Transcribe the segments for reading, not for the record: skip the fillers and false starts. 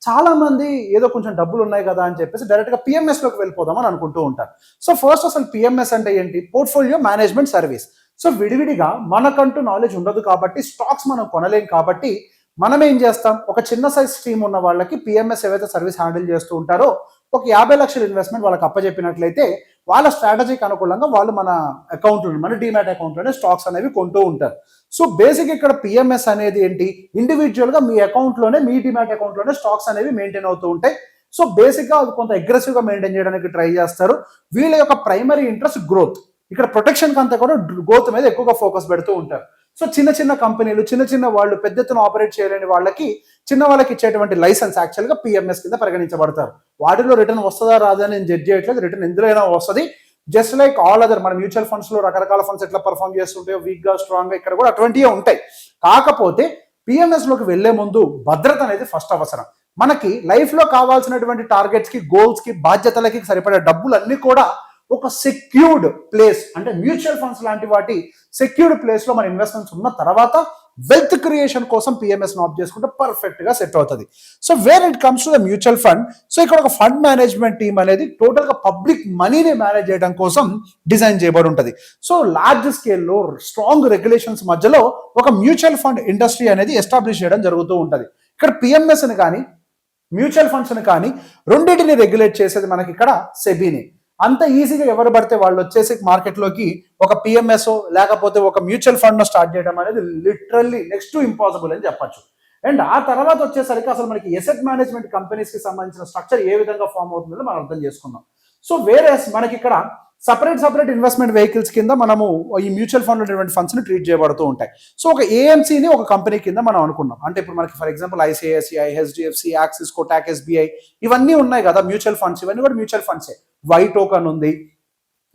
చాలా మంది ఏదో కొంచెం డబ్బులు ఉన్నాయి కదా అని చెప్పేసి డైరెక్ట్గా పిఎంఎస్లోకి వెళ్ళిపోదాం అని అనుకుంటూ ఉంటారు. సో ఫస్ట్ అసలు పిఎంఎస్ అంటే ఏంటి? Portfolio management service. సో విడివిడిగా మనకంటూ నాలెడ్జ్ ఉండదు కాబట్టి, స్టాక్స్ మనం కొనలేం కాబట్టి, మనం ఏం చేస్తాం, ఒక చిన్న సైజ్ టీమ్ ఉన్న వాళ్ళకి పిఎంఎస్ ఏవైతే సర్వీస్ హ్యాండిల్ చేస్తూ ఉంటారో ఒక 50 లక్షల ఇన్వెస్ట్మెంట్ వాళ్ళకి అప్పచెప్పినట్లయితే వాళ్ళ స్ట్రాటజీకి అనుకూలంగా వాళ్ళు మన అకౌంట్లో, మన డిమాట్ అకౌంట్లోనే స్టాక్స్ అనేవి కొంటూ ఉంటారు. సో బేసిక్ ఇక్కడ పిఎంఎస్ అనేది ఏంటి? ఇండివిజువల్గా మీ అకౌంట్లోనే, మీ డిమాట్ అకౌంట్లోనే స్టాక్స్ అనేవి మెయింటైన్ అవుతూ ఉంటాయి. సో బేసిక్గా అది కొంత అగ్రెసివ్గా మెయింటైన్ చేయడానికి ట్రై చేస్తారు. వీళ్ళ యొక్క ప్రైమరీ ఇంట్రెస్ట్ గ్రోత్. ఇక్కడ ప్రొటెక్షన్ అంతా కూడా గ్రోత్ మీద ఎక్కువగా ఫోకస్ పెడుతూ ఉంటారు. సో చిన్న చిన్న కంపెనీలు, చిన్న చిన్న వాళ్ళు పెద్ద ఎత్తున ఆపరేట్ చేయలేని వాళ్ళకి, చిన్న వాళ్ళకి ఇచ్చేటువంటి లైసెన్స్ యాక్చువల్గా పిఎంఎస్ కింద పరిగణించబడతారు. వాటిలో రిటర్న్ వస్తుందా రాదా నేను జడ్జ్ చేయట్లేదు, రిటర్న్ ఎందులో వస్తుంది. జస్ట్ లైక్ ఆల్ అదర్ మన మ్యూచువల్ ఫండ్స్ లో రకరకాల ఫండ్స్ ఎట్లా పర్ఫామ్ చేస్తుంటాయో, వీక్ గా, స్ట్రాంగ్ గా, ఇక్కడ కూడా అటువంటివే ఉంటాయి. కాకపోతే పిఎంఎస్ లోకి వెళ్లే ముందు భద్రత అనేది ఫస్ట్ అవసరం. మనకి లైఫ్ లో కావాల్సినటువంటి టార్గెట్స్ కి, గోల్స్ కి, బాధ్యతలకి సరిపడే డబ్బులన్నీ కూడా ఒక సెక్యూర్డ్ ప్లేస్, అంటే మ్యూచువల్ ఫండ్స్ లాంటి వాటి సెక్యూర్డ్ ప్లేస్ లో మన ఇన్వెస్ట్మెంట్స్ ఉన్న తర్వాత వెల్త్ క్రియేషన్ కోసం పిఎంఎస్ ఆప్ చేసుకుంటే పర్ఫెక్ట్ గా సెట్ అవుతుంది. So where it comes to the mutual fund, so ఇక్కడ ఒక ఫండ్ మేనేజ్మెంట్ టీమ్ అనేది టోటల్ గా పబ్లిక్ మనీని మేనేజ్ చేయడం కోసం డిజైన్ చేయబడి ఉంటుంది. సో లార్జ్ స్కేల్లో స్ట్రాంగ్ రెగ్యులేషన్స్ మధ్యలో ఒక మ్యూచువల్ ఫండ్ ఇండస్ట్రీ అనేది ఎస్టాబ్లిష్ చేయడం జరుగుతూ ఉంటుంది. ఇక్కడ పిఎంఎస్ ని కానీ, మ్యూచువల్ ఫండ్స్ ని కానీ రెండింటిని రెగ్యులేట్ చేసేది మనకి ఇక్కడ సెబీని. అంత ఈజీగా ఎవరు పడితే వాళ్ళు వచ్చేసి మార్కెట్లోకి ఒక పిఎంఎస్ లేకపోతే ఒక మ్యూచువల్ ఫండ్ స్టార్ట్ చేయడం అనేది లిటరల్లీ నెక్స్ట్ టు ఇంపాసిబుల్ అని చెప్పొచ్చు. అండ్ ఆ తర్వాత వచ్చేసరికి అసలు మనకి ఎసెట్ మేనేజ్మెంట్ కంపెనీస్ కి సంబంధించిన స్ట్రక్చర్ ఏ విధంగా ఫామ్ అవుతుందో మనం అర్థం చేసుకుందాం. సో వేరే మనకి ఇక్కడ సపరేట్ ఇన్వెస్ట్మెంట్ వెహికల్స్ కింద మనము ఈ మ్యూచువల్ ఫండ్ ఉన్నటువంటి ఫండ్స్ ని ట్రీట్ చేయబడుతూ ఉంటాయి. సో ఒక ఏఎంసీని ఒక కంపెనీ కింద మనం అనుకున్నాం. అంటే ఇప్పుడు మనకి for example ICICI, HDFC, axis, Kotak, SBI ఇవన్నీ ఉన్నాయి కదా మ్యూచువల్ ఫండ్స్. ఇవన్నీ కూడా మ్యూచువల్ ఫండ్సే. వైట్ ఓక్ అని ఉంది,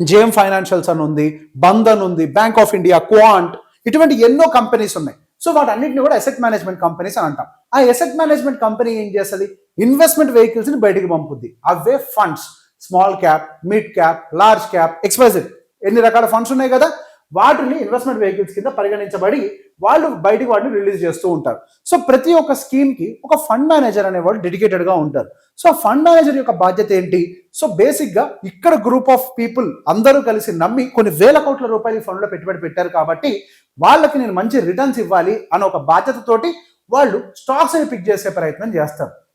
జేఎం ఫైనాన్షియల్స్ అని ఉంది, బంధన్ ఉంది, బ్యాంక్ ఆఫ్ ఇండియా, క్వాంట్, ఇటువంటి ఎన్నో కంపెనీస్ ఉన్నాయి. సో వాటన్నిటిని కూడా అసెట్ మేనేజ్మెంట్ కంపెనీస్ అని అంటాం. ఆ అసెట్ మేనేజ్మెంట్ కంపెనీ ఏం చేస్తుంది? ఇన్వెస్ట్మెంట్ వెహికల్స్ ని బయటికి పంపుద్ది. అవే funds, small cap, mid cap, large cap, XYZ, ఎన్ని రకాల ఫండ్స్ ఉన్నాయి కదా, వాటిని ఇన్వెస్ట్మెంట్ వెహికల్స్ కింద పరిగణించబడి వాళ్ళు బయటికి వాటిని రిలీజ్ చేస్తూ ఉంటారు. సో ప్రతి ఒక్క స్కీమ్ కి ఒక ఫండ్ మేనేజర్ అనేవాళ్ళు డెడికేటెడ్ గా ఉంటారు. సో ఫండ్ మేనేజర్ యొక్క బాధ్యత ఏంటి? సో బేసిక్ గా ఇక్కడ గ్రూప్ ఆఫ్ పీపుల్ అందరూ కలిసి నమ్మి కొన్ని వేల కోట్ల రూపాయలు ఈ ఫండ్ లో పెట్టుబడి పెట్టారు కాబట్టి వాళ్ళకి నేను మంచి రిటర్న్స్ ఇవ్వాలి అనే ఒక బాధ్యతతోటి వాళ్ళు స్టాక్స్ ని పిక్ చేసే ప్రయత్నం చేస్తారు.